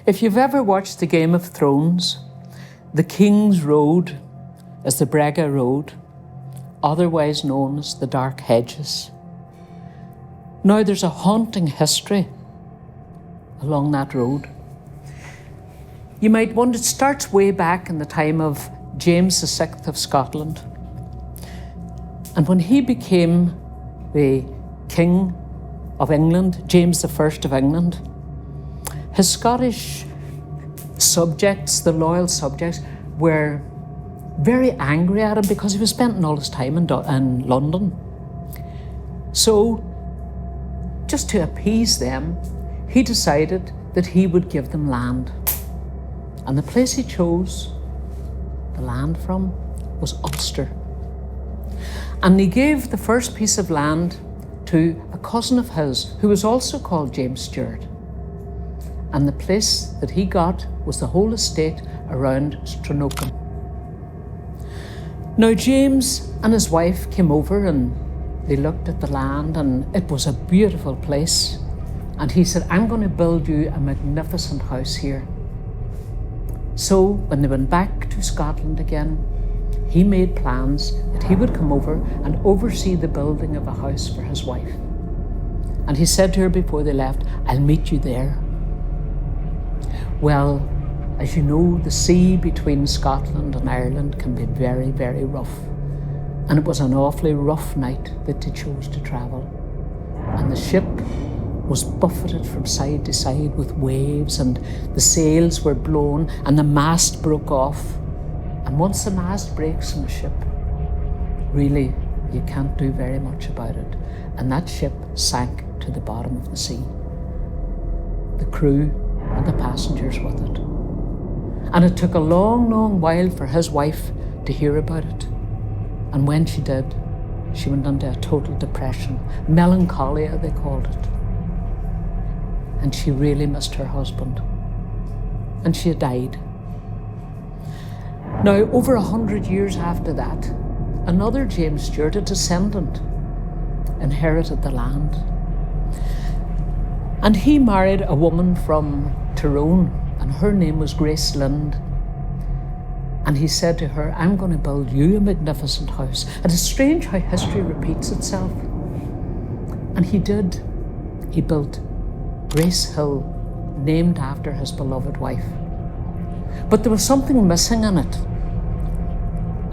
If you've ever watched the Game of Thrones, the King's Road is the Bregagh Road, otherwise known as the Dark Hedges. Now there's a haunting history along that road. You might wonder, it starts way back in the time of James VI of Scotland. And when he became the King of England, James I of England, his Scottish subjects, the loyal subjects, were very angry at him because he was spending all his time in London. So, just to appease them, he decided that he would give them land. And the place he chose the land from was Ulster. And he gave the first piece of land to a cousin of his who was also called James Stewart. And the place that he got was the whole estate around Stranocum. Now James and his wife came over and they looked at the land, and it was a beautiful place. And he said, I'm going to build you a magnificent house here. So when they went back to Scotland again, he made plans that he would come over and oversee the building of a house for his wife. And he said to her before they left, I'll meet you there. Well, as you know, the sea between Scotland and Ireland can be very, very rough. And it was an awfully rough night that they chose to travel. And the ship was buffeted from side to side with waves, and the sails were blown and the mast broke off. And once the mast breaks in a ship, really, you can't do very much about it. And that ship sank to the bottom of the sea. The crew and the passengers with it. And it took a long, long while for his wife to hear about it. And when she did, she went into a total depression. Melancholia, they called it. And she really missed her husband. And she died. Now, over 100 years after that, another James Stewart, a descendant, inherited the land. And he married a woman from Tyrone, and her name was Grace Lind. And he said to her, I'm going to build you a magnificent house. And it's strange how history repeats itself. And he did. He built Grace Hill, named after his beloved wife. But there was something missing in it.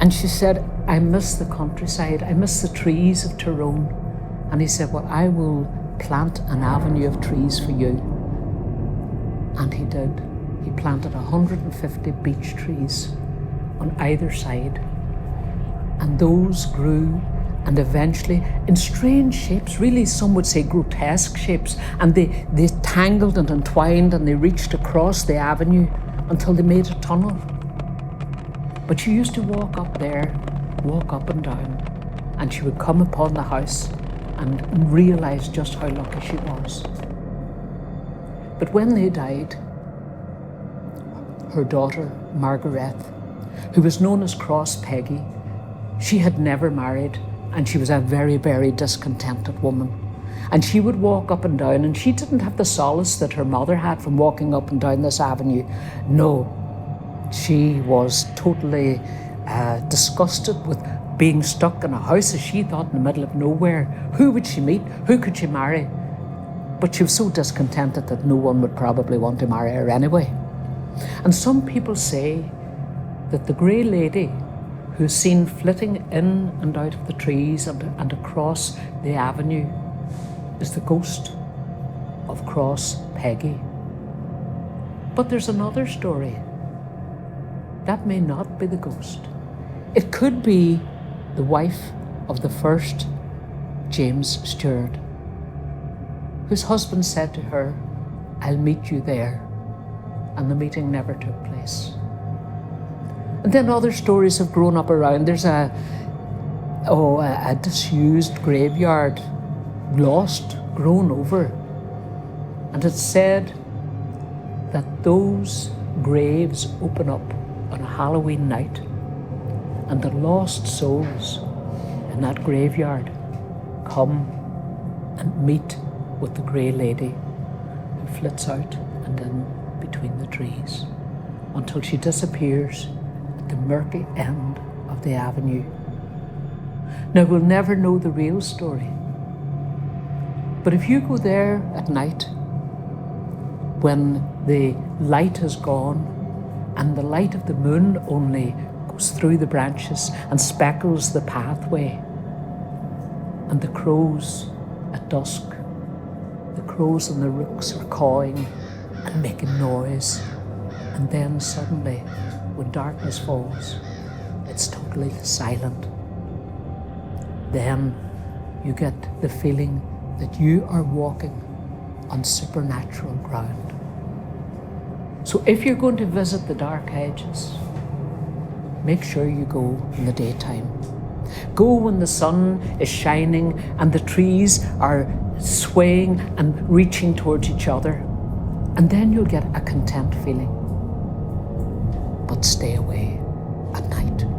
And she said, I miss the countryside. I miss the trees of Tyrone. And he said, well, I will plant an avenue of trees for you. And he did. He planted 150 beech trees on either side. And those grew, and eventually, in strange shapes, really some would say grotesque shapes, and they tangled and entwined, and they reached across the avenue until they made a tunnel. But she used to walk up there, walk up and down, and she would come upon the house and realize just how lucky she was. But when they died, her daughter, Margaret, who was known as Cross Peggy, she had never married, and she was a very, very discontented woman. And she would walk up and down, and she didn't have the solace that her mother had from walking up and down this avenue. No, she was totally disgusted with being stuck in a house, as she thought, in the middle of nowhere. Who would she meet? Who could she marry? But she was so discontented that no one would probably want to marry her anyway. And some people say that the grey lady who's seen flitting in and out of the trees and across the avenue is the ghost of Cross Peggy. But there's another story. That may not be the ghost. It could be the wife of the first James Stewart, whose husband said to her, I'll meet you there. And the meeting never took place. And then other stories have grown up around. There's a disused graveyard, lost, grown over. And it's said that those graves open up on a Halloween night, and the lost souls in that graveyard come and meet with the grey lady who flits out and in between the trees until she disappears at the murky end of the avenue. Now, we'll never know the real story, but if you go there at night when the light has gone and the light of the moon only goes through the branches and speckles the pathway, and the crows at dusk, the crows and the rooks are cawing and making noise, and then suddenly, when darkness falls, it's totally silent. Then you get the feeling that you are walking on supernatural ground. So if you're going to visit the Dark Hedges, make sure you go in the daytime. Go when the sun is shining and the trees are swaying and reaching towards each other, and then you'll get a content feeling. But stay away at night.